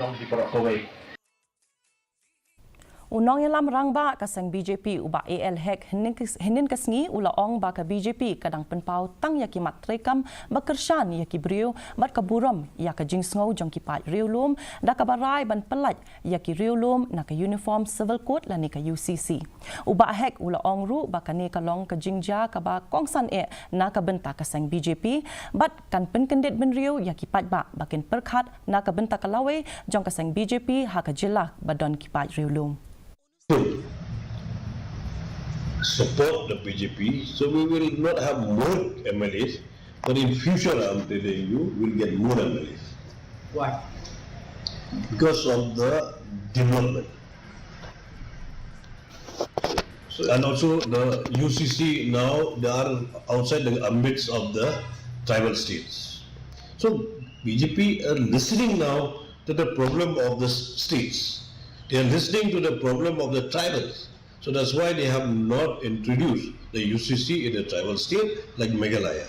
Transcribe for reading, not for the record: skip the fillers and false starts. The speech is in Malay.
di Perakawai. Unong yalam rangba kasang BJP uba AL hek henin kasngi ula ong ba ka BJP kadang penpau tang yaki matrekam bakershan yaki brio bat kaburam ya ka jingsngau jong ki pat Riewlum da ka barai ban pelat yaki Riewlum na ka uniform civil code la ni ka UCC. Uba hek ula ong ru ba ka ni ka long ka jingja ka ba kongsan na ka benta kasang BJP bat kan penkendit ben Rieu yaki pat ba bakin perkhat na ka benta ka lawe jong kasang BJP ha ka jilak badon ki pat Riewlum. Support the BJP, so we will not have more MLAs, but in future, I'm telling you, we'll get more MLAs. Why? Because of the development. And also the UCC now, they are outside the ambits of the tribal states. So BJP are listening now to the problem of the states. They are listening to the problem of the tribals. So that's why they have not introduced the UCC in a tribal state like Meghalaya.